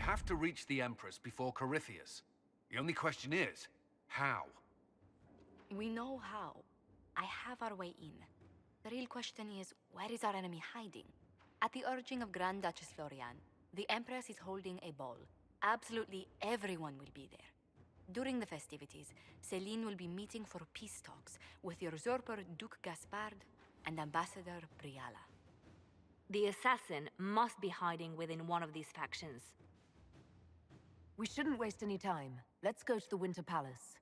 have to reach the Empress before Corypheus. The only question is, how? We know how. I have our way in. The real question is, where is our enemy hiding? At the urging of Grand Duchess Florianne, the Empress is holding a ball. Absolutely everyone will be there. During the festivities, Céline will be meeting for peace talks with the usurper Duke Gaspard and Ambassador Briala. The assassin must be hiding within one of these factions. We shouldn't waste any time. Let's go to the Winter Palace.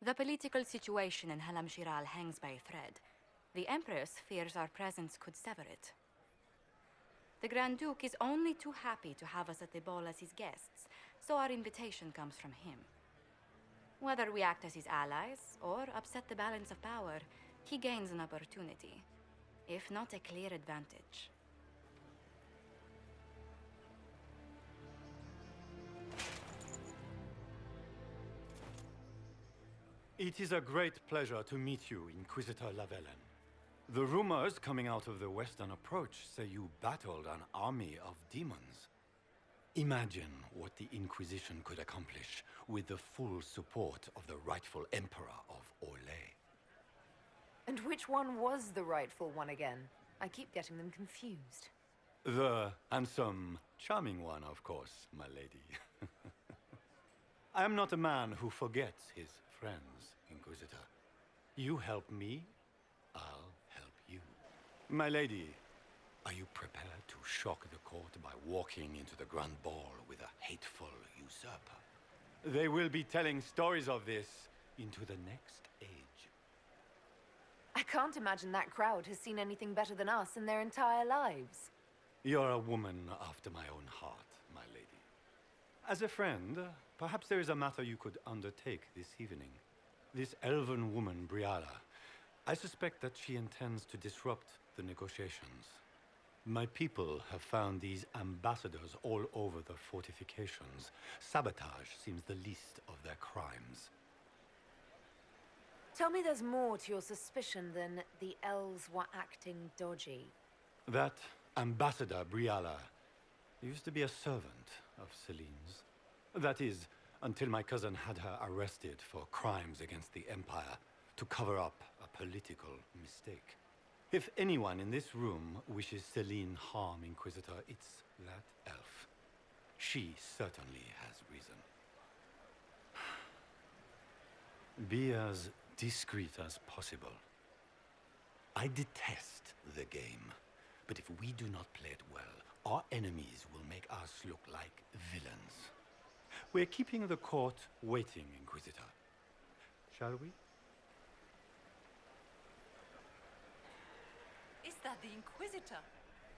The political situation in Halam Shiral hangs by a thread. The Empress fears our presence could sever it. The Grand Duke is only too happy to have us at the ball as his guests, so our invitation comes from him. Whether we act as his allies or upset the balance of power, he gains an opportunity, if not a clear advantage. It is a great pleasure to meet you, Inquisitor Lavellen. The rumors coming out of the Western Approach say you battled an army of demons. Imagine what the Inquisition could accomplish with the full support of the rightful Emperor of Orlais. And which one was the rightful one again? I keep getting them confused. The handsome, charming one, of course, my lady. I am not a man who forgets his friends, Inquisitor. You help me, I'll help you. My lady, are you prepared to shock the court by walking into the Grand Ball with a hateful usurper? They will be telling stories of this into the next age. I can't imagine that crowd has seen anything better than us in their entire lives. You're a woman after my own heart, my lady. As a friend, perhaps there is a matter you could undertake this evening. This elven woman, Briala, I suspect that she intends to disrupt the negotiations. My people have found these ambassadors all over the fortifications. Sabotage seems the least of their crimes. Tell me there's more to your suspicion than the elves were acting dodgy. That Ambassador Briala used to be a servant of Celine's. That is, until my cousin had her arrested for crimes against the Empire to cover up a political mistake. If anyone in this room wishes Celine harm, Inquisitor, it's that elf. She certainly has reason. Be as discreet as possible. I detest the game, but if we do not play it well, our enemies will make us look like villains. We're keeping the court waiting, Inquisitor. Shall we? Is that the Inquisitor?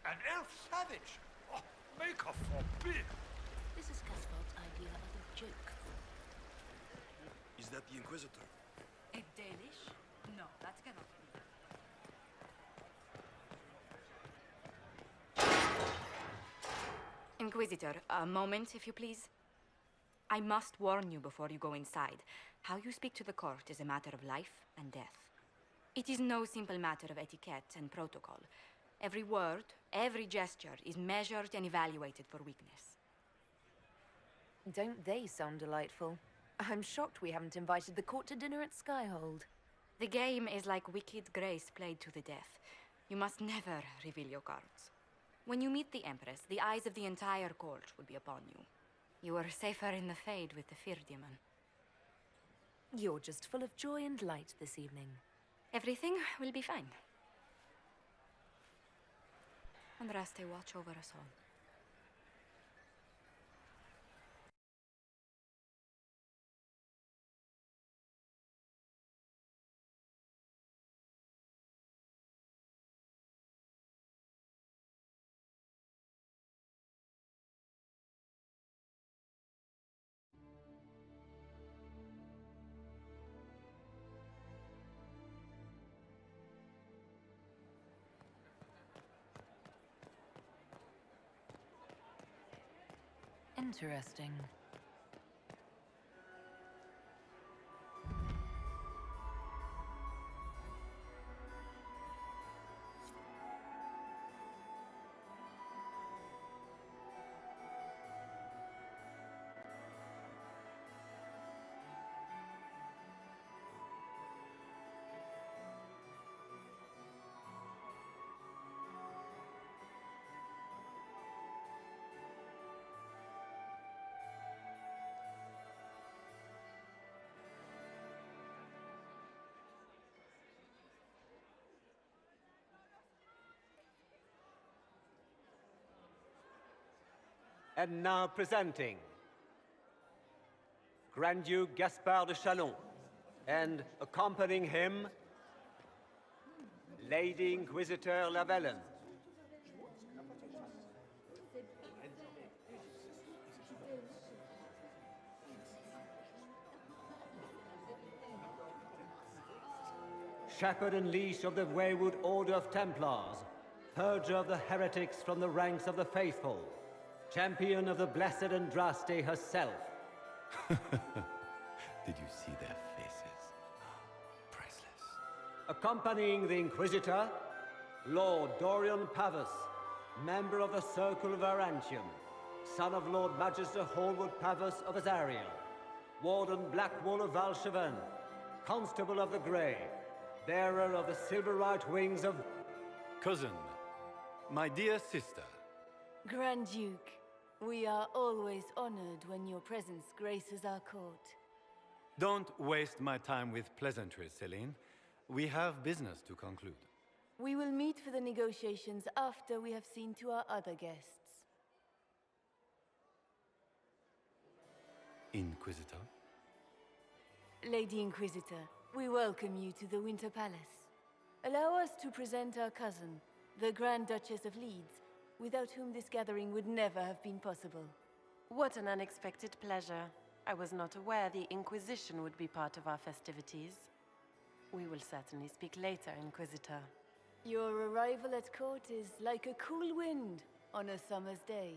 An elf savage! Oh, make her forbid! This is Gaspard's idea of a joke. Is that the Inquisitor? A Danish? No, that cannot be. Inquisitor, a moment, if you please. I must warn you before you go inside. How you speak to the court is a matter of life and death. It is no simple matter of etiquette and protocol. Every word, every gesture is measured and evaluated for weakness. Don't they sound delightful? I'm shocked we haven't invited the court to dinner at Skyhold. The game is like wicked grace played to the death. You must never reveal your cards. When you meet the Empress, the eyes of the entire court will be upon you. You are safer in the Fade with the Fear Demon. You're just full of joy and light this evening. Everything will be fine. Andraste, watch over us all. Interesting. And now presenting Grand Duke Gaspard de Chalon, and accompanying him, Lady Inquisitor Lavellen. Shepherd and leash of the wayward Order of Templars, purger of the heretics from the ranks of the faithful, champion of the blessed Andraste herself. Did you see their faces? Priceless. Accompanying the Inquisitor, Lord Dorian Pavus, member of the Circle of Arantium, son of Lord Magister Hallward Pavus of Azariel, Warden Blackwall of Valcheven, Constable of the Grey, bearer of the silver-right wings of... Cousin, my dear sister. Grand Duke, we are always honored when your presence graces our court. Don't waste my time with pleasantries, Celine. We have business to conclude. We will meet for the negotiations after we have seen to our other guests. Inquisitor? Lady Inquisitor, we welcome you to the Winter Palace. Allow us to present our cousin, the Grand Duchess of Leeds, without whom this gathering would never have been possible. What an unexpected pleasure. I was not aware the Inquisition would be part of our festivities. We will certainly speak later, Inquisitor. Your arrival at court is like a cool wind on a summer's day.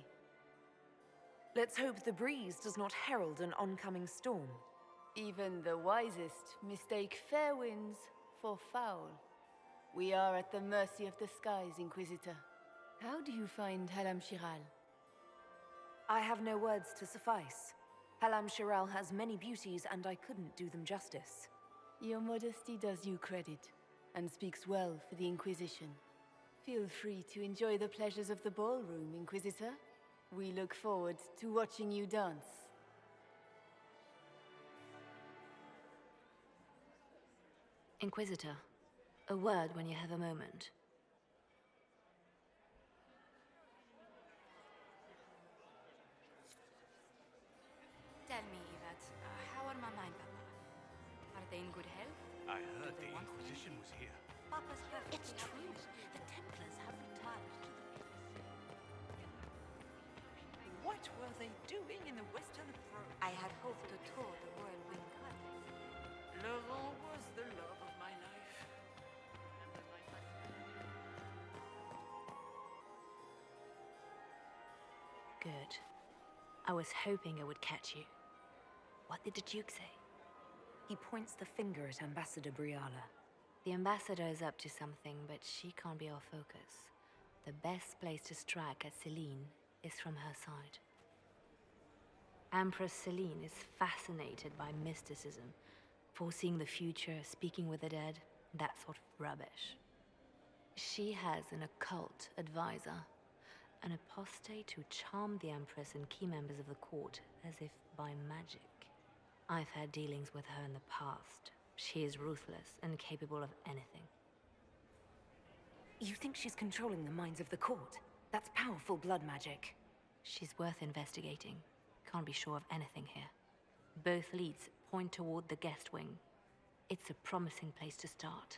Let's hope the breeze does not herald an oncoming storm. Even the wisest mistake fair winds for foul. We are at the mercy of the skies, Inquisitor. How do you find Halam Shiral? I have no words to suffice. Halam Shiral has many beauties, and I couldn't do them justice. Your modesty does you credit, and speaks well for the Inquisition. Feel free to enjoy the pleasures of the ballroom, Inquisitor. We look forward to watching you dance. Inquisitor, a word when you have a moment. Tell me, Yvette, how are Mama and Papa? Are they in good health? I heard the Inquisition was here. Papa's perfect. It's true. The Templars have retired to the peace. What were they doing in the Western Front? I had hoped to tour the whirlwind gardens. Laurent was the love of my life. Good. I was hoping I would catch you. What did the Duke say? He points the finger at Ambassador Briala. The ambassador is up to something, but she can't be our focus. The best place to strike at Celine is from her side. Empress Celine is fascinated by mysticism, foreseeing the future, speaking with the dead, that sort of rubbish. She has an occult advisor, an apostate who charmed the Empress and key members of the court as if by magic. I've had dealings with her in the past. She is ruthless and capable of anything. You think she's controlling the minds of the court? That's powerful blood magic. She's worth investigating. Can't be sure of anything here. Both leads point toward the guest wing. It's a promising place to start.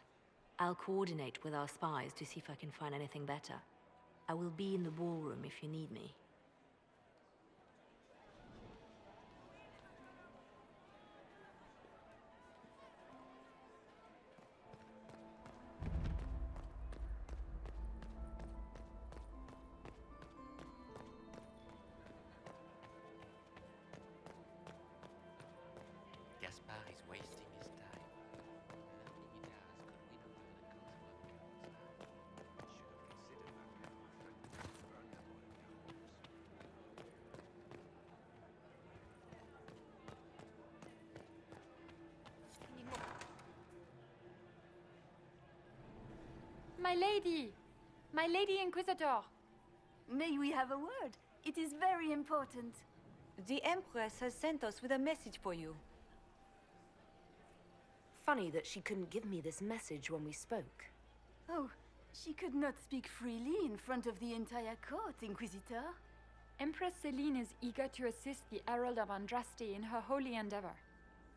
I'll coordinate with our spies to see if I can find anything better. I will be in the ballroom if you need me. My lady! My lady Inquisitor! May we have a word? It is very important. The Empress has sent us with a message for you. Funny that she couldn't give me this message when we spoke. Oh, she could not speak freely in front of the entire court, Inquisitor. Empress Celine is eager to assist the Herald of Andraste in her holy endeavor.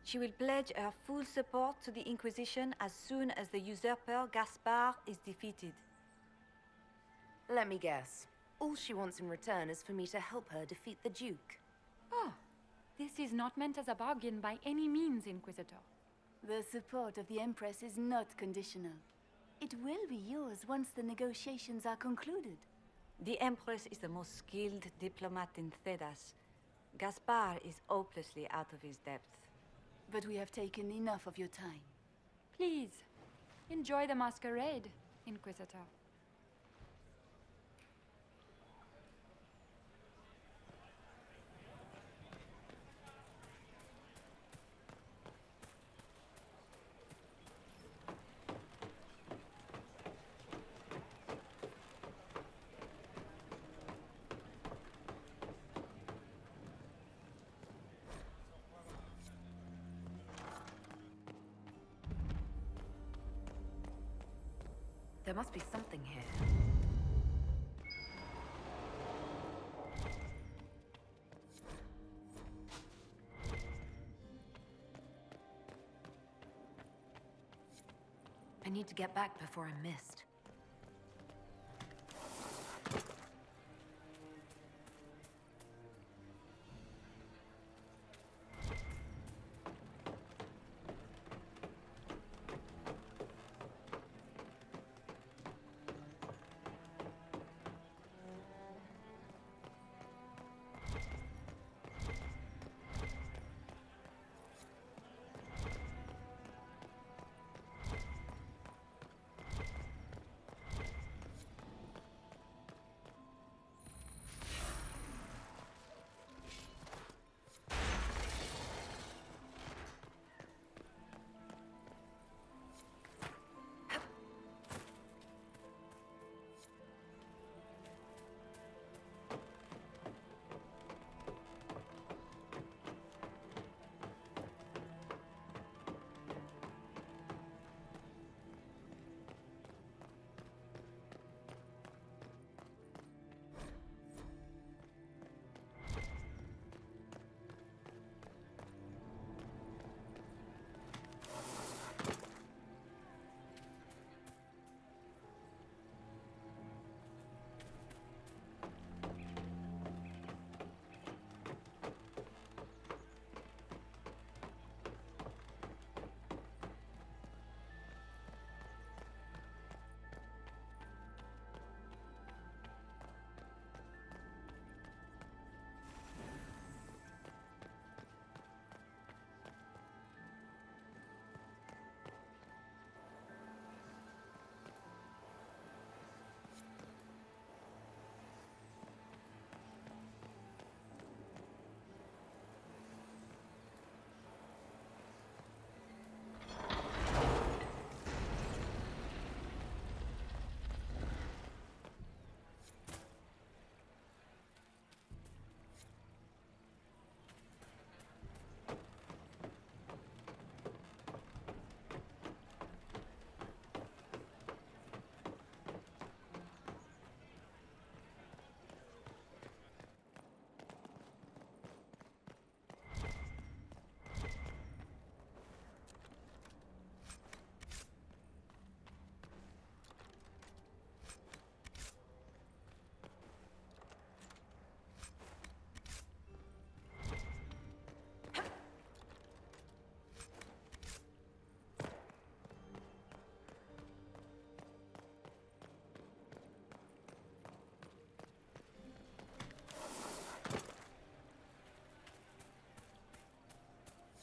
She will pledge her full support to the Inquisition as soon as the usurper Gaspard is defeated. Let me guess. All she wants in return is for me to help her defeat the Duke. Oh, this is not meant as a bargain by any means, Inquisitor. The support of the Empress is not conditional. It will be yours once the negotiations are concluded. The Empress is the most skilled diplomat in Thedas. Gaspard is hopelessly out of his depth. But we have taken enough of your time. Please, enjoy the masquerade, Inquisitor. There must be something here. I need to get back before I'm missed.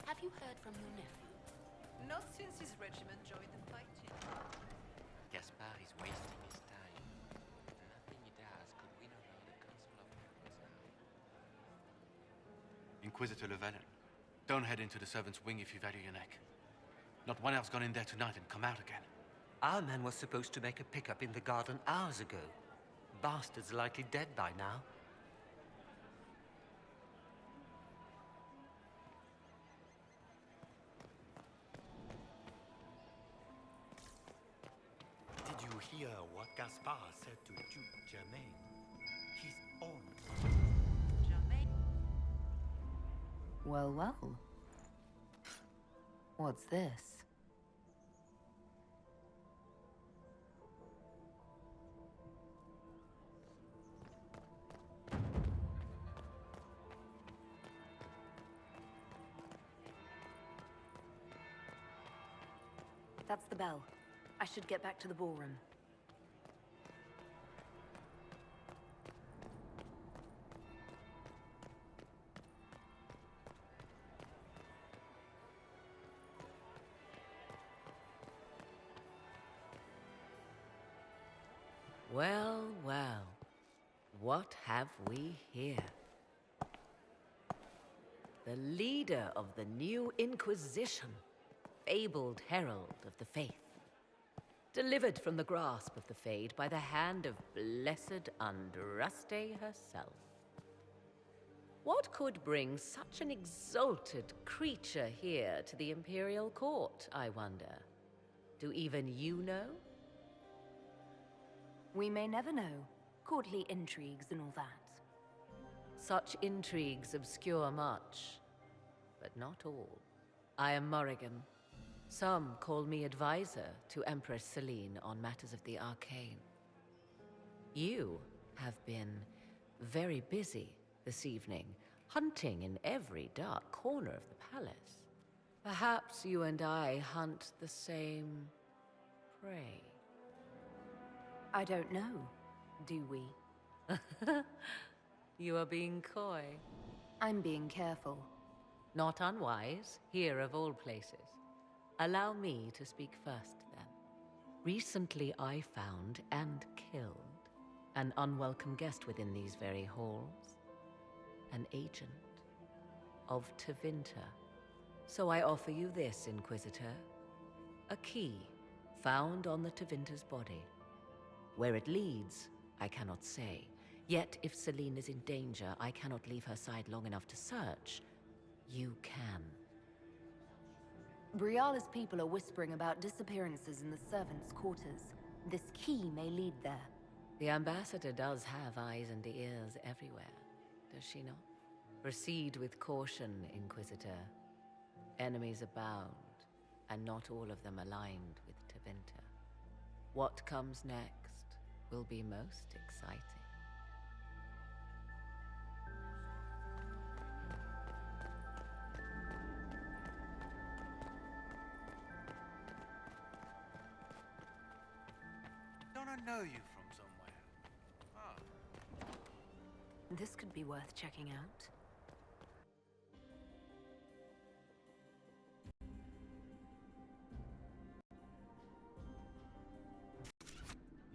Have you heard from your nephew? Not since his regiment joined the fight yet. Gaspard is wasting his time. Nothing he does could win over the Council of Heroes now. Inquisitor Llewellyn, don't head into the servants' wing if you value your neck. Not one elf's gone in there tonight and come out again. Our man was supposed to make a pickup in the garden hours ago. Bastard's likely dead by now. Did you hear what Gaspard said to Duke Germain? His own. Germain. Well, well. What's this? That's the bell. I should get back to the ballroom. Well, well. What have we here? The leader of the new Inquisition, fabled herald of the faith, delivered from the grasp of the Fade by the hand of blessed Andraste herself. What could bring such an exalted creature here to the Imperial Court, I wonder? Do even you know? We may never know. Courtly intrigues and all that. Such intrigues obscure much, but not all. I am Morrigan. Some call me advisor to Empress Celine on matters of the arcane. You have been very busy this evening, hunting in every dark corner of the palace. Perhaps you and I hunt the same prey. I don't know. Do we? You are being coy. I'm being careful. Not unwise, here of all places. Allow me to speak first, then. Recently I found and killed an unwelcome guest within these very halls. An agent of Tevinter. So I offer you this, Inquisitor. A key found on the Tevinter's body. Where it leads, I cannot say. Yet, if Celine is in danger, I cannot leave her side long enough to search. You can. Briala's people are whispering about disappearances in the servants' quarters. This key may lead there. The ambassador does have eyes and ears everywhere, does she not? Proceed with caution, Inquisitor. Enemies abound, and not all of them aligned with Tevinter. What comes next will be most exciting. Don't I know you from somewhere? Ah. This could be worth checking out.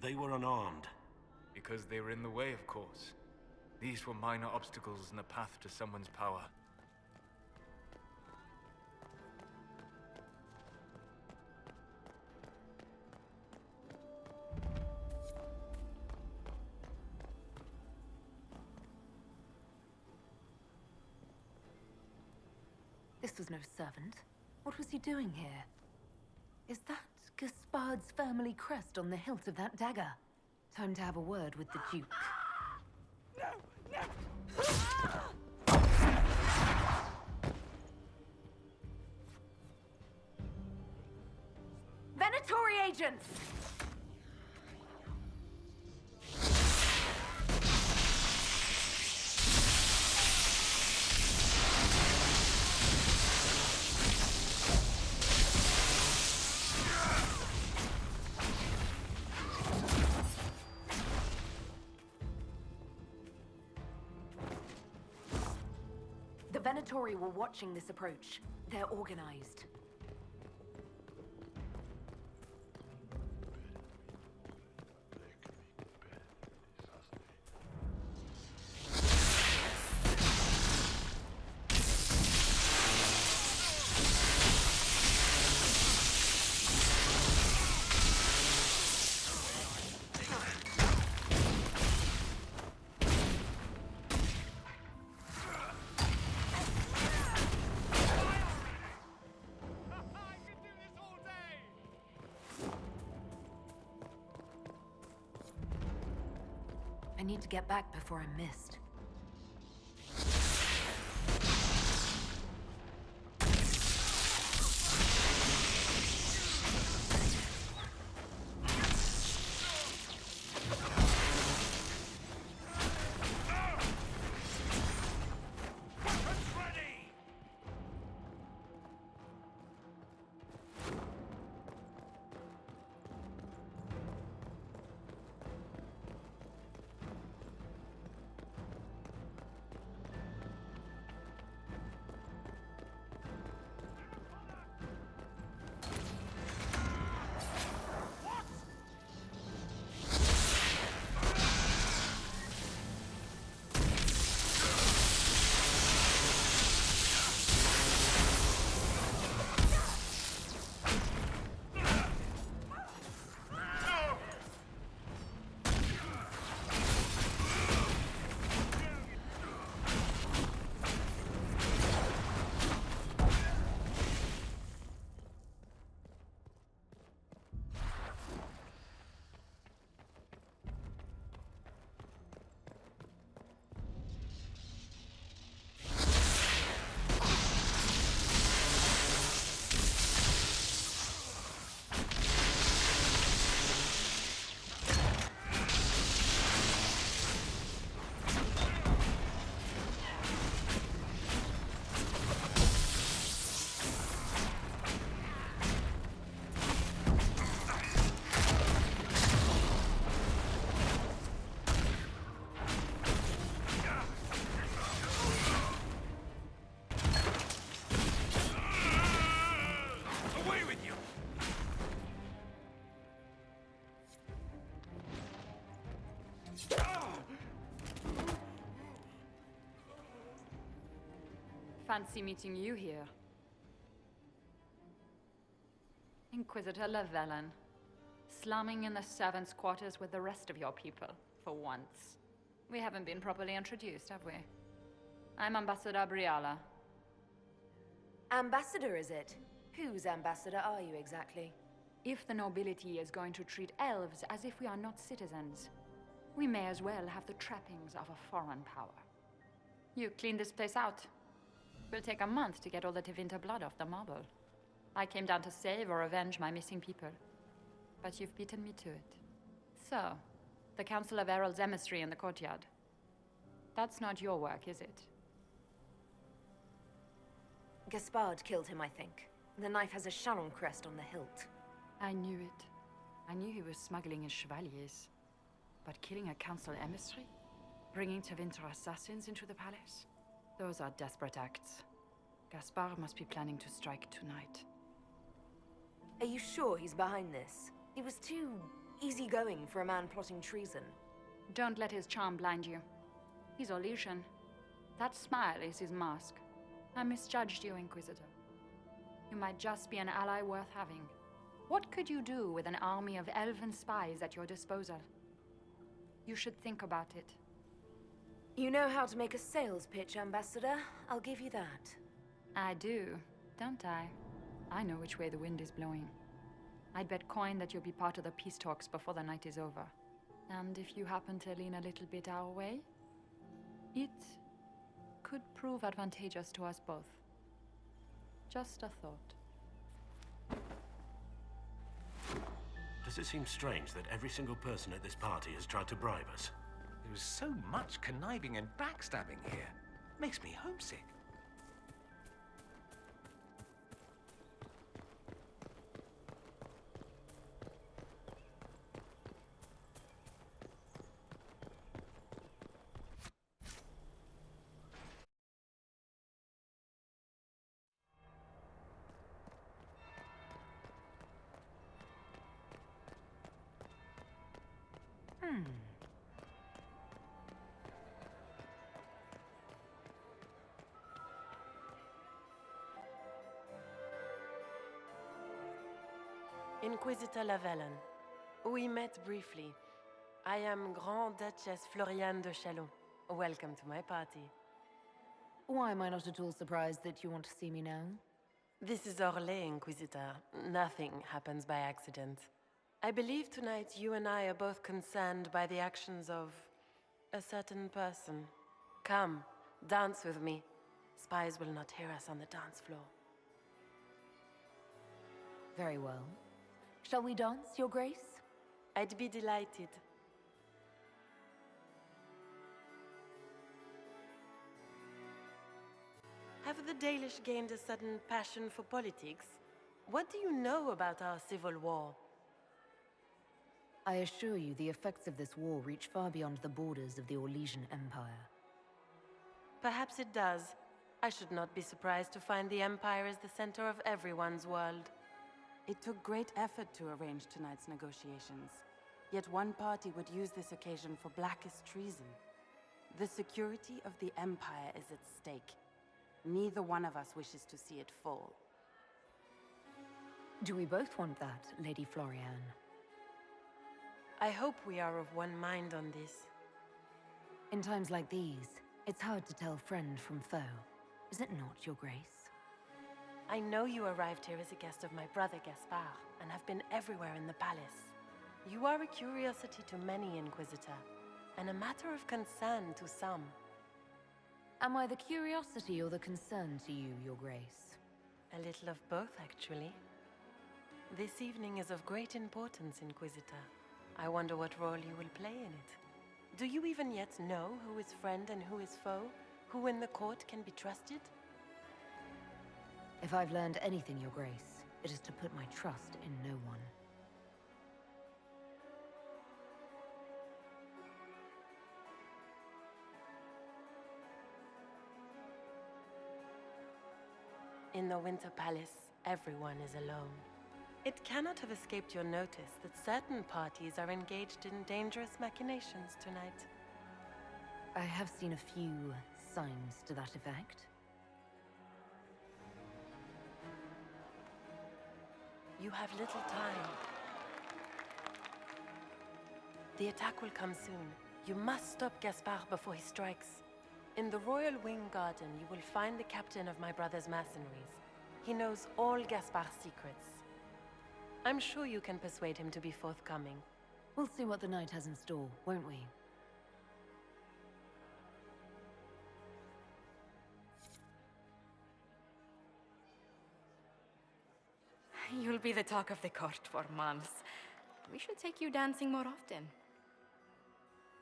They were unarmed. Because they were in the way, of course. These were minor obstacles in the path to someone's power. This was no servant. What was he doing here? Is that Gaspard's family crest on the hilt of that dagger? Time to have a word with the Duke. Venatori agents! The Venatori were watching this approach. They're organized. need to get back before I'm missed. Fancy meeting you here. Inquisitor Llewellyn, slumming in the servants' quarters with the rest of your people, for once. We haven't been properly introduced, have we? I'm Ambassador Briala. Ambassador, is it? Whose ambassador are you exactly? If the nobility is going to treat elves as if we are not citizens, we may as well have the trappings of a foreign power. You clean this place out. Will take a month to get all the Tevinter blood off the marble. I came down to save or avenge my missing people. But you've beaten me to it. So, the Council of Herald's emissary in the courtyard. That's not your work, is it? Gaspard killed him, I think. The knife has a Charon crest on the hilt. I knew it. I knew he was smuggling his chevaliers. But killing a council emissary? Bringing Tevinter assassins into the palace? Those are desperate acts. Gaspard must be planning to strike tonight. Are you sure he's behind this? He was too easygoing for a man plotting treason. Don't let his charm blind you. He's illusion. That smile is his mask. I misjudged you, Inquisitor. You might just be an ally worth having. What could you do with an army of elven spies at your disposal? You should think about it. You know how to make a sales pitch, Ambassador. I'll give you that. I do, don't I? I know which way the wind is blowing. I'd bet coin that you'll be part of the peace talks before the night is over. And if you happen to lean a little bit our way, it could prove advantageous to us both. Just a thought. Does it seem strange that every single person at this party has tried to bribe us? There's so much conniving and backstabbing here. Makes me homesick. Inquisitor Llewellyn. We met briefly. I am Grand Duchess Florianne de Chalon. Welcome to my party. Why am I not at all surprised that you want to see me now? This is Orlais, Inquisitor. Nothing happens by accident. I believe tonight you and I are both concerned by the actions of A certain person. Come, dance with me. Spies will not hear us on the dance floor. Very well. Shall we dance, Your Grace? I'd be delighted. Have the Dalish gained a sudden passion for politics? What do you know about our civil war? I assure you the effects of this war reach far beyond the borders of the Orlesian Empire. Perhaps it does. I should not be surprised to find the Empire is the center of everyone's world. It took great effort to arrange tonight's negotiations. Yet one party would use this occasion for blackest treason. The security of the Empire is at stake. Neither one of us wishes to see it fall. Do we both want that, Lady Florianne? I hope we are of one mind on this. In times like these, it's hard to tell friend from foe. Is it not, Your Grace? I know you arrived here as a guest of my brother Gaspard, and have been everywhere in the palace. You are a curiosity to many, Inquisitor, and a matter of concern to some. Am I the curiosity or the concern to you, Your Grace? A little of both, actually. This evening is of great importance, Inquisitor. I wonder what role you will play in it. Do you even yet know who is friend and who is foe? Who in the court can be trusted? If I've learned anything, Your Grace, it is to put my trust in no one. In the Winter Palace, everyone is alone. It cannot have escaped your notice that certain parties are engaged in dangerous machinations tonight. I have seen a few signs to that effect. You have little time. The attack will come soon. You must stop Gaspard before he strikes. In the Royal Wing Garden, you will find the captain of my brother's mercenaries. He knows all Gaspard's secrets. I'm sure you can persuade him to be forthcoming. We'll see what the night has in store, won't we? You'll be the talk of the court for months. We should take you dancing more often.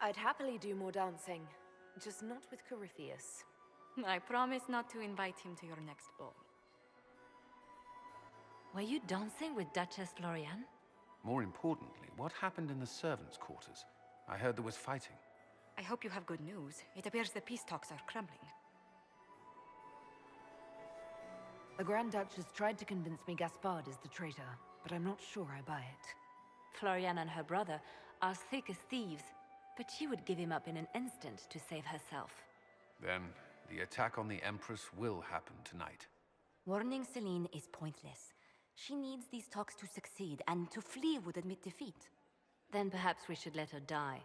I'd happily do more dancing, just not with Corypheus. I promise not to invite him to your next ball. Were you dancing with Duchess Florianne? More importantly, what happened in the servants' quarters? I heard there was fighting. I hope you have good news. It appears the peace talks are crumbling. The Grand Duchess tried to convince me Gaspard is the traitor, but I'm not sure I buy it. Florianne and her brother are thick as thieves, but she would give him up in an instant to save herself. Then, the attack on the Empress will happen tonight. Warning Celine is pointless. She needs these talks to succeed, and to flee would admit defeat. Then perhaps we should let her die.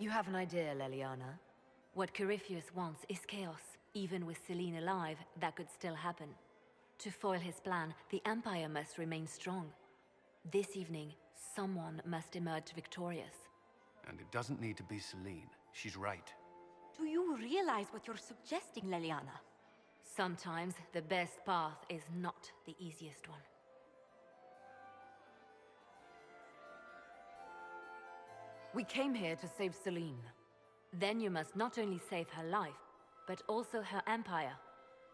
You have an idea, Leliana? What Corypheus wants is chaos. Even with Celine alive, that could still happen. To foil his plan, the Empire must remain strong. This evening, someone must emerge victorious. And it doesn't need to be Celine. She's right. Do you realize what you're suggesting, Leliana? Sometimes the best path is not the easiest one. We came here to save Celine. Then you must not only save her life, but also her empire.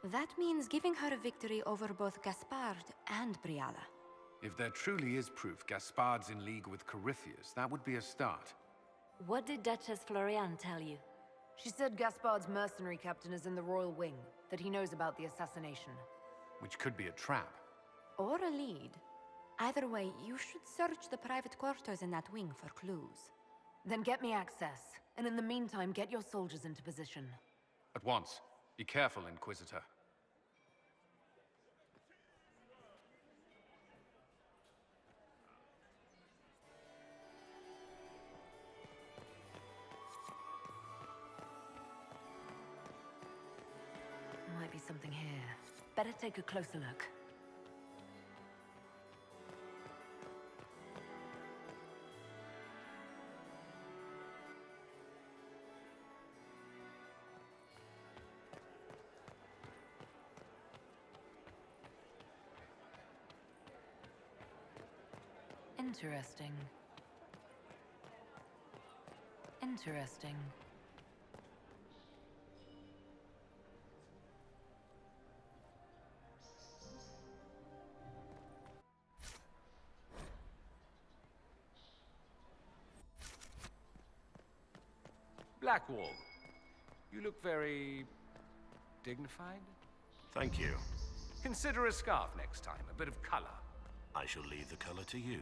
That means giving her a victory over both Gaspard and Briala. If there truly is proof Gaspard's in league with Corypheus, that would be a start. What did Duchess Florianne tell you? She said Gaspard's mercenary captain is in the Royal Wing, that he knows about the assassination. Which could be a trap. Or a lead. Either way, you should search the private quarters in that wing for clues. Then get me access, and in the meantime, get your soldiers into position. At once. Be careful, Inquisitor. Might be something here. Better take a closer look. Interesting. Interesting. Blackwall, you look very dignified. Thank you. Consider a scarf next time, a bit of color. I shall leave the color to you.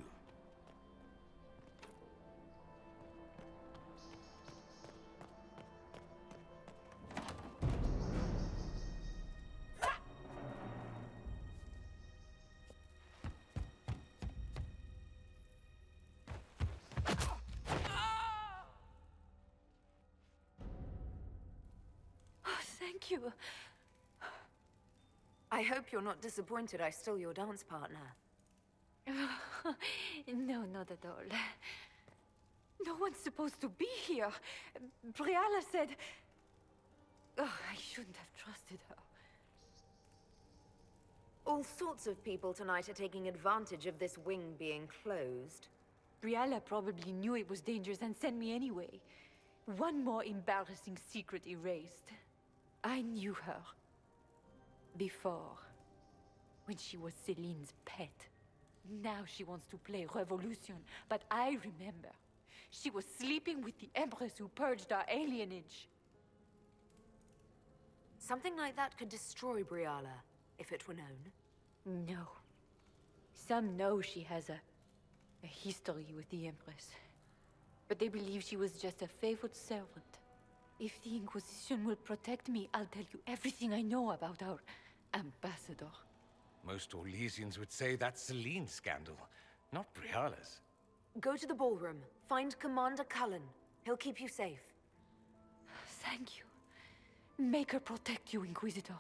Thank you. I hope you're not disappointed I stole your dance partner. No, not at all. No one's supposed to be here. Briala said... Oh, I shouldn't have trusted her. All sorts of people tonight are taking advantage of this wing being closed. Briala probably knew it was dangerous and sent me anyway. One more embarrassing secret erased. I knew her. Before. When she was Celine's pet. Now she wants to play revolution, but I remember. She was sleeping with the Empress who purged our alienage. Something like that could destroy Briala, if it were known. No. Some know she has a history with the Empress. But they believe she was just a favored servant. If the Inquisition will protect me, I'll tell you everything I know about our ambassador. Most Orlesians would say that's Celine's scandal, not Briala's. Go to the ballroom. Find Commander Cullen. He'll keep you safe. Thank you. Make her protect you, Inquisitor.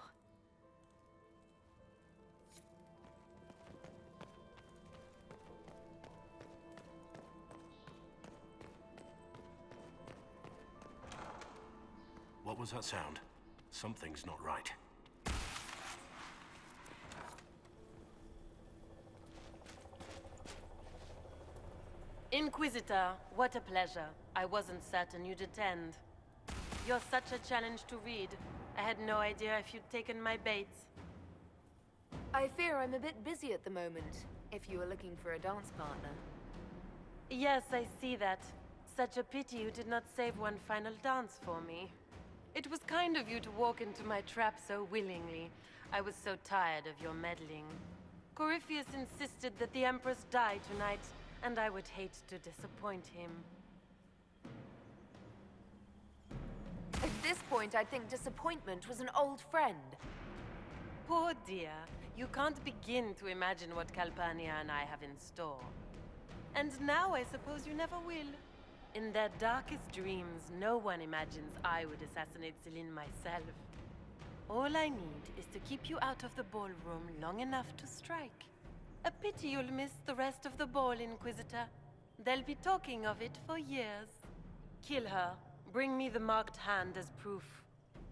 What was that sound? Something's not right. Inquisitor, what a pleasure. I wasn't certain you'd attend. You're such a challenge to read. I had no idea if you'd taken my bait. I fear I'm a bit busy at the moment, if you were looking for a dance partner. Yes, I see that. Such a pity you did not save one final dance for me. It was kind of you to walk into my trap so willingly. I was so tired of your meddling. Corypheus insisted that the Empress die tonight, and I would hate to disappoint him. At this point, I think disappointment was an old friend. Poor dear. You can't begin to imagine what Calpurnia and I have in store. And now I suppose you never will. In their darkest dreams, no one imagines I would assassinate Celine myself. All I need is to keep you out of the ballroom long enough to strike. A pity you'll miss the rest of the ball, Inquisitor. They'll be talking of it for years. Kill her. Bring me the marked hand as proof.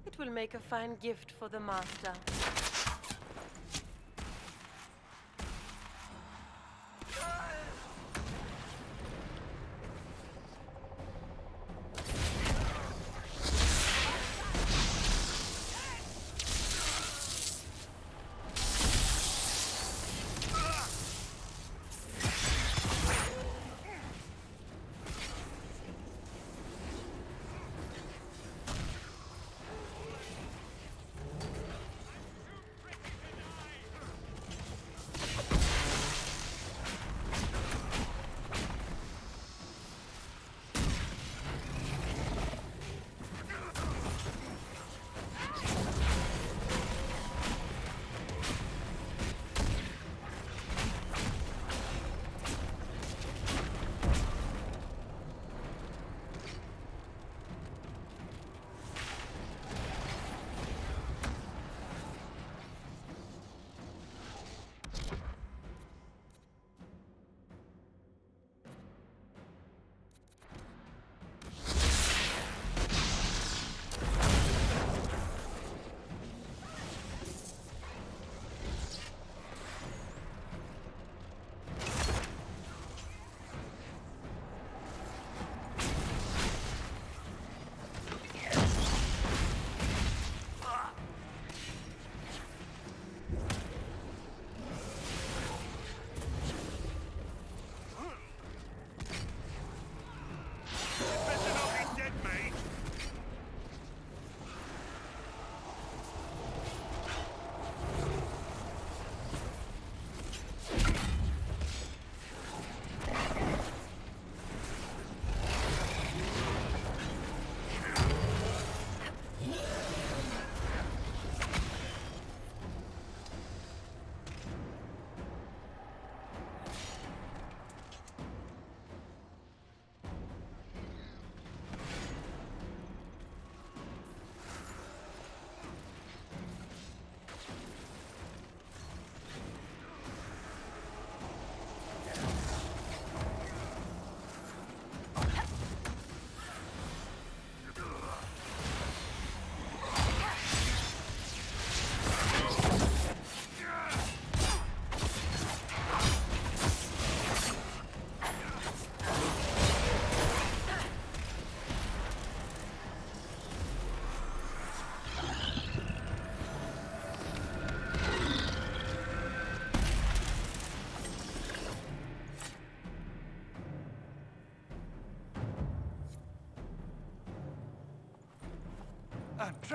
It will make a fine gift for the Master.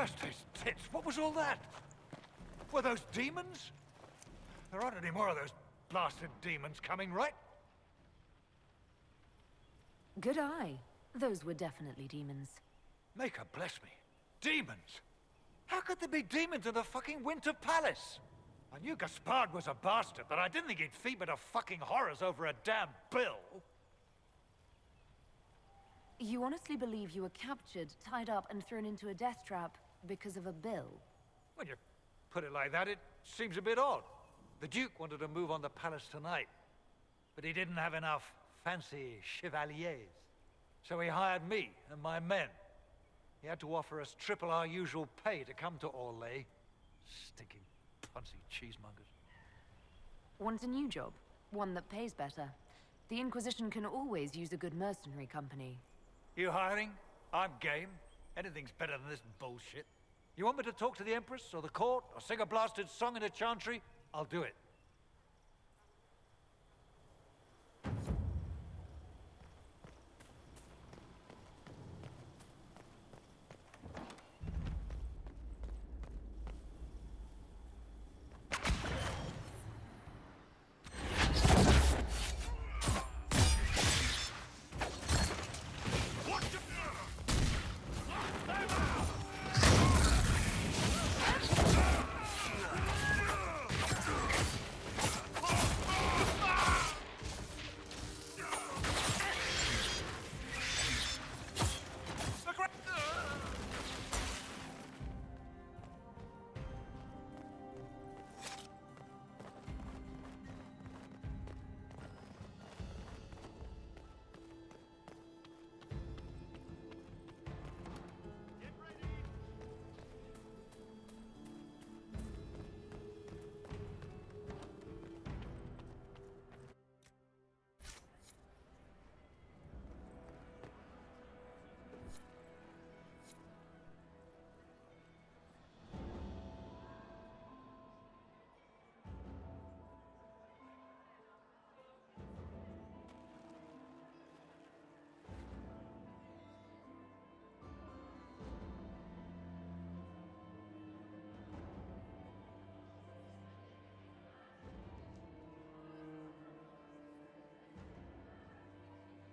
Blast his tits! What was all that? Were those demons? There aren't any more of those blasted demons coming, right? Good eye. Those were definitely demons. Maker bless me. Demons? How could there be demons in the fucking Winter Palace? I knew Gaspard was a bastard, but I didn't think he'd feed me to fucking horrors over a damn bill. You honestly believe you were captured, tied up, and thrown into a death trap because of a bill? When you put it like that, it seems a bit odd. The Duke wanted to move on the palace tonight, but he didn't have enough fancy chevaliers. So he hired me and my men. He had to offer us triple our usual pay to come to Orlais. Stinking punsy cheesemongers. Want a new job? One that pays better. The Inquisition can always use a good mercenary company. You hiring? I'm game. Anything's better than this bullshit. You want me to talk to the Empress or the court or sing a blasted song in a chantry? I'll do it.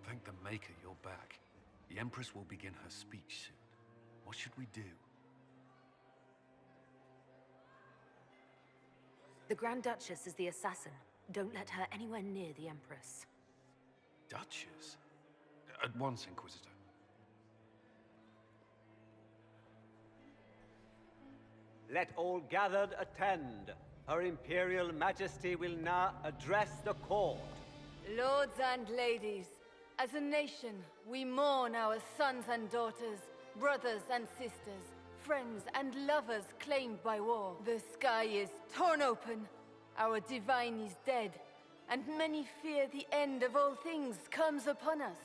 Thank the Maker you're back. The Empress will begin her speech soon. What should we do? The Grand Duchess is the assassin. Don't let her anywhere near the Empress. Duchess? At once, Inquisitor. Let all gathered attend. Her Imperial Majesty will now address the court. Lords and ladies, as a nation, we mourn our sons and daughters, brothers and sisters, friends and lovers claimed by war. The sky is torn open, our divine is dead, and many fear the end of all things comes upon us.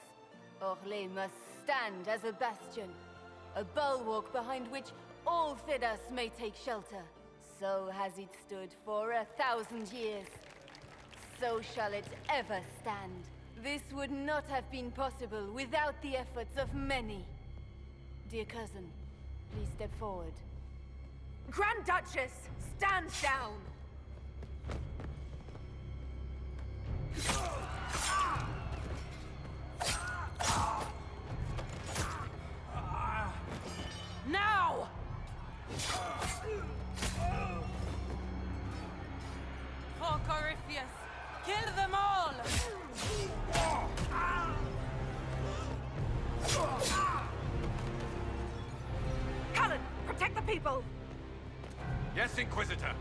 Orlais must stand as a bastion, a bulwark behind which all Thedas may take shelter. So has it stood for 1,000 years. So shall it ever stand. This would not have been possible without the efforts of many. Dear cousin, please step forward. Grand Duchess, stand down! Now! For Corypheus, kill them all! Cullen, protect the people! Yes, Inquisitor!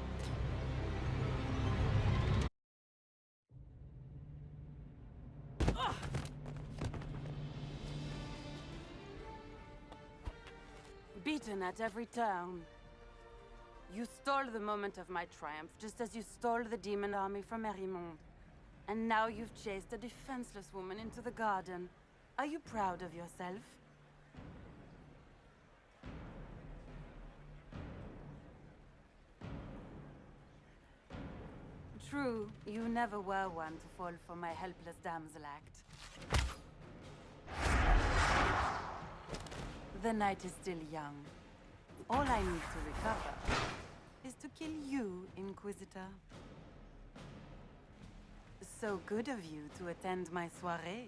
Beaten at every turn. You stole the moment of my triumph, just as you stole the demon army from Merimond. And now you've chased a defenseless woman into the garden. Are you proud of yourself? True, you never were one to fall for my helpless damsel act. The night is still young. All I need to recover is to kill you, Inquisitor. So good of you to attend my soirée.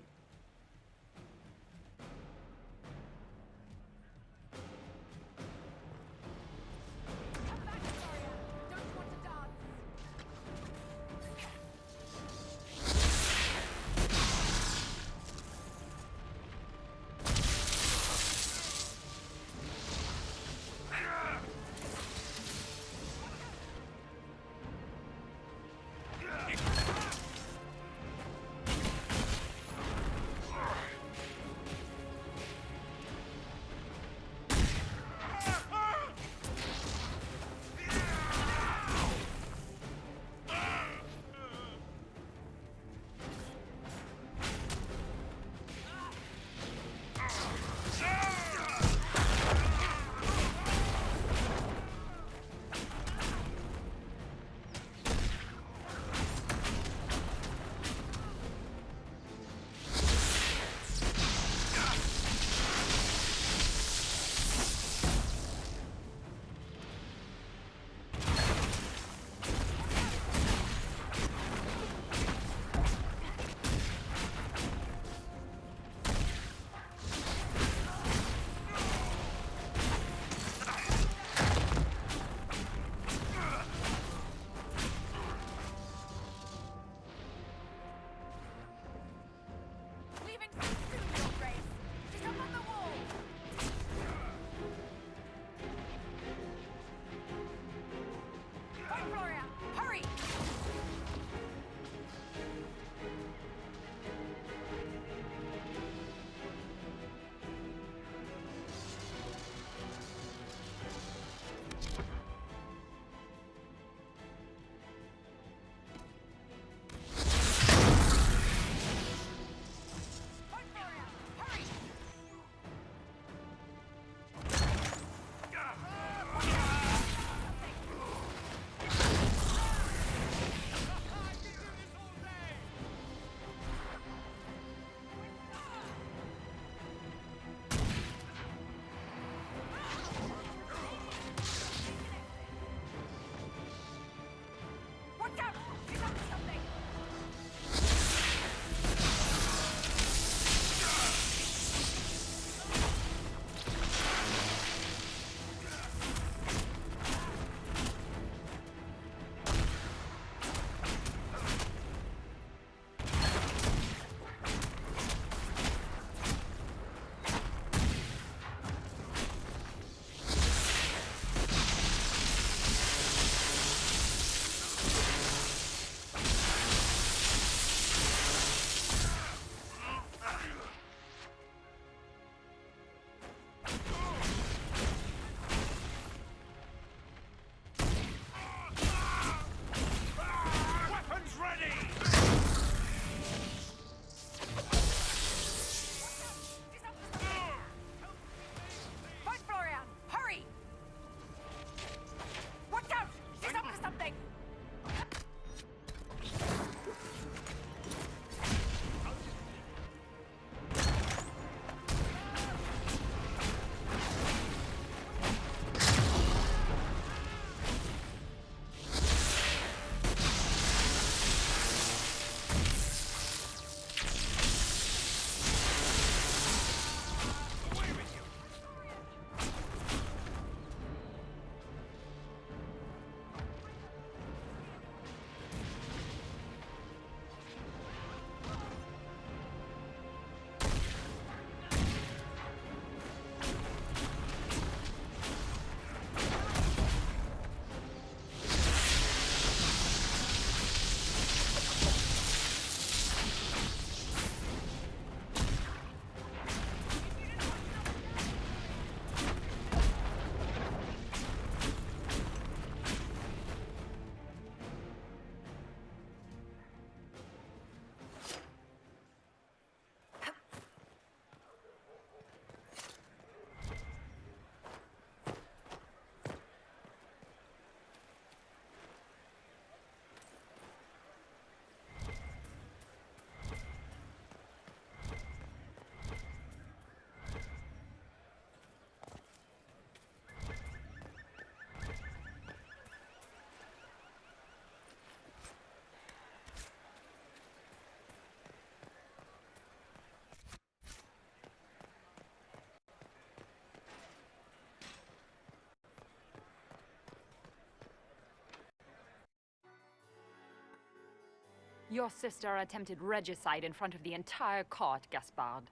Your sister attempted regicide in front of the entire court, Gaspard.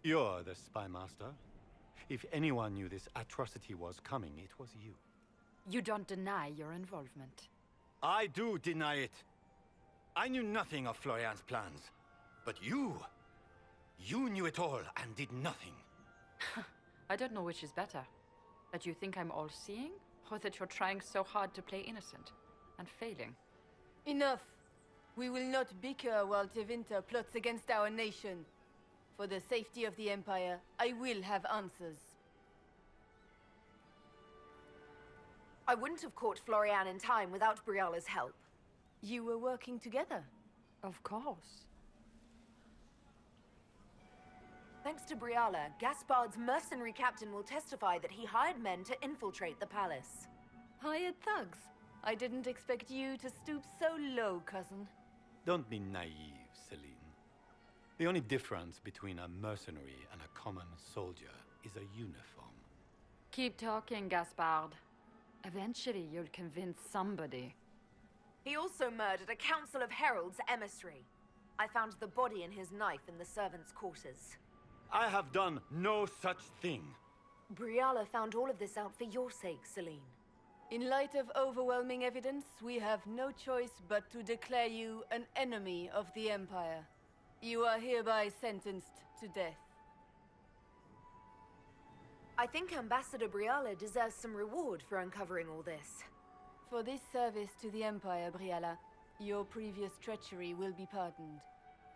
You're the spy master. If anyone knew this atrocity was coming, it was you. You don't deny your involvement. I do deny it. I knew nothing of Florianne's plans. But you knew it all and did nothing. I don't know which is better. That you think I'm all-seeing, or that you're trying so hard to play innocent and failing. Enough. We will not bicker while Tevinter plots against our nation. For the safety of the Empire, I will have answers. I wouldn't have caught Florianne in time without Briala's help. You were working together. Of course. Thanks to Briala, Gaspard's mercenary captain will testify that he hired men to infiltrate the palace. Hired thugs? I didn't expect you to stoop so low, cousin. Don't be naive, Celine. The only difference between a mercenary and a common soldier is a uniform. Keep talking, Gaspard. Eventually, you'll convince somebody. He also murdered a council of heralds emissary. I found the body and his knife in the servants' quarters. I have done no such thing. Briala found all of this out for your sake, Celine. In light of overwhelming evidence, we have no choice but to declare you an enemy of the Empire. You are hereby sentenced to death. I think Ambassador Briala deserves some reward for uncovering all this. For this service to the Empire, Briala, your previous treachery will be pardoned.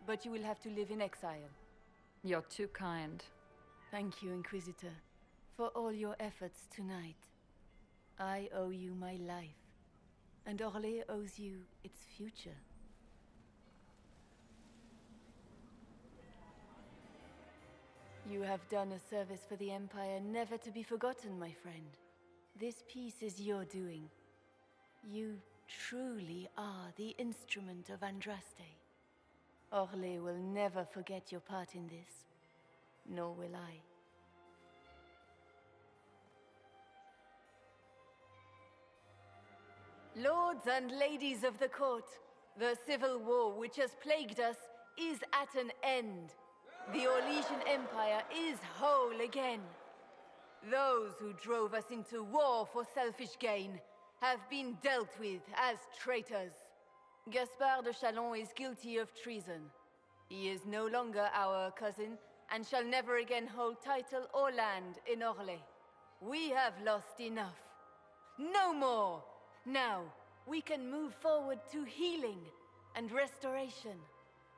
But you will have to live in exile. You're too kind. Thank you, Inquisitor, for all your efforts tonight. I owe you my life, and Orlais owes you its future. You have done a service for the Empire never to be forgotten, my friend. This piece is your doing. You truly are the instrument of Andraste. Orlais will never forget your part in this, nor will I. Lords and ladies of the court, the civil war which has plagued us is at an end. The Orlesian Empire is whole again. Those who drove us into war for selfish gain have been dealt with as traitors. Gaspard de Chalon is guilty of treason. He is no longer our cousin and shall never again hold title or land in Orlais. We have lost enough. No more! Now, we can move forward to healing and restoration.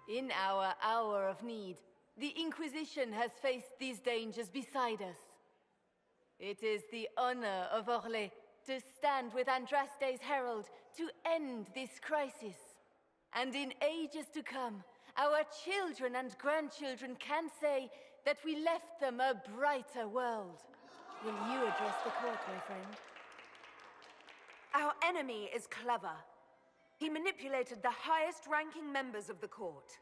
In our hour of need, the Inquisition has faced these dangers beside us. It is the honor of Orlais to stand with Andraste's herald to end this crisis. And in ages to come, our children and grandchildren can say that we left them a brighter world. Will you address the court, my friend? Our enemy is clever. He manipulated the highest-ranking members of the court.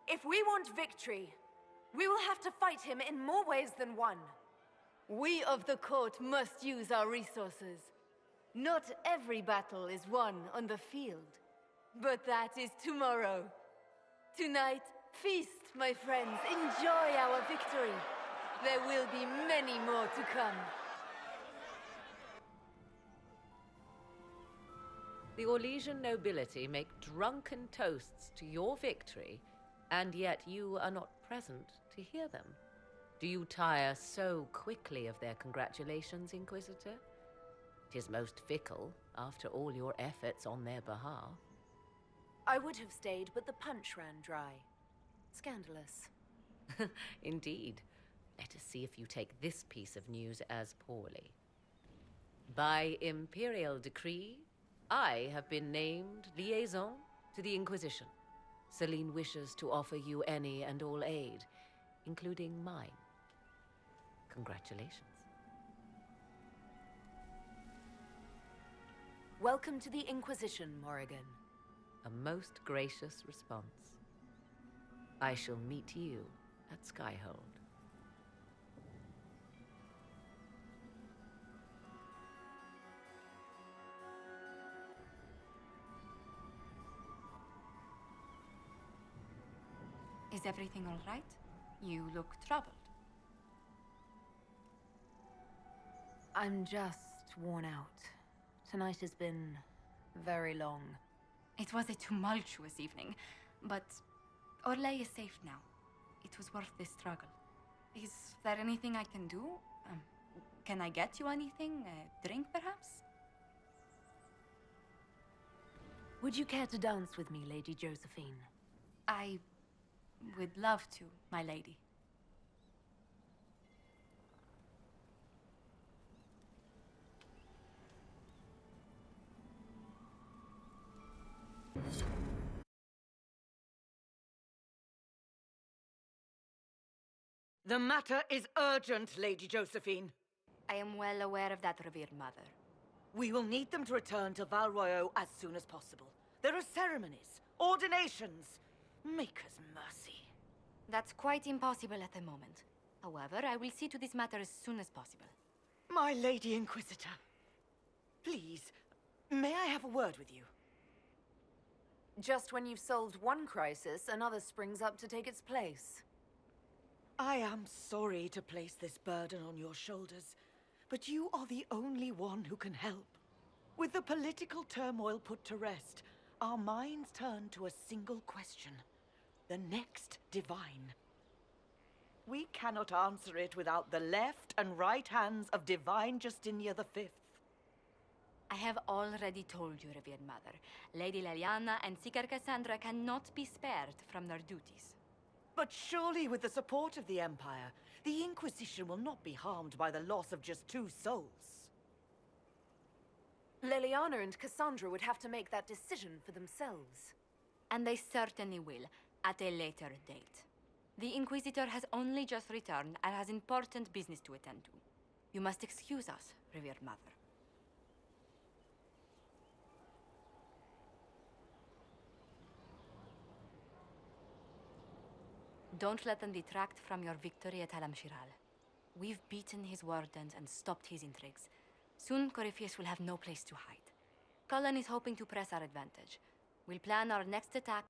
If we want victory, we will have to fight him in more ways than one. We of the court must use our resources. Not every battle is won on the field, but that is tomorrow. Tonight, feast, my friends. Enjoy our victory. There will be many more to come. The Orlesian nobility make drunken toasts to your victory, and yet you are not present to hear them. Do you tire so quickly of their congratulations, Inquisitor? 'Tis most fickle, after all your efforts on their behalf. I would have stayed, but the punch ran dry. Scandalous. Indeed. Let us see if you take this piece of news as poorly. By imperial decree, I have been named liaison to the Inquisition. Celine wishes to offer you any and all aid, including mine. Congratulations. Welcome to the Inquisition, Morrigan. A most gracious response. I shall meet you at Skyhold. Is everything all right? You look troubled. I'm just worn out. Tonight has been very long. It was a tumultuous evening, but Orlais is safe now. It was worth the struggle. Is there anything I can do? Can I get you anything? A drink, perhaps? Would you care to dance with me, Lady Josephine? I would love to, my lady. The matter is urgent, Lady Josephine. I am well aware of that, revered mother. We will need them to return to Val Royeaux as soon as possible. There are ceremonies, ordinations. Maker's mercy. That's quite impossible at the moment. However, I will see to this matter as soon as possible. My Lady Inquisitor, please, may I have a word with you? Just when you've solved one crisis, another springs up to take its place. I am sorry to place this burden on your shoulders, but you are the only one who can help. With the political turmoil put to rest, our minds turn to a single question. The next divine. We cannot answer it without the left and right hands of Divine Justinia V. I have already told you, revered mother. Lady Leliana and Seeker Cassandra cannot be spared from their duties. But surely with the support of the Empire, the Inquisition will not be harmed by the loss of just 2 souls. Leliana and Cassandra would have to make that decision for themselves. And they certainly will, at a later date. The Inquisitor has only just returned and has important business to attend to. You must excuse us, revered mother. Don't let them detract from your victory at Halamshiral. We've beaten his wardens and stopped his intrigues. Soon, Corypheus will have no place to hide. Cullen is hoping to press our advantage. We'll plan our next attack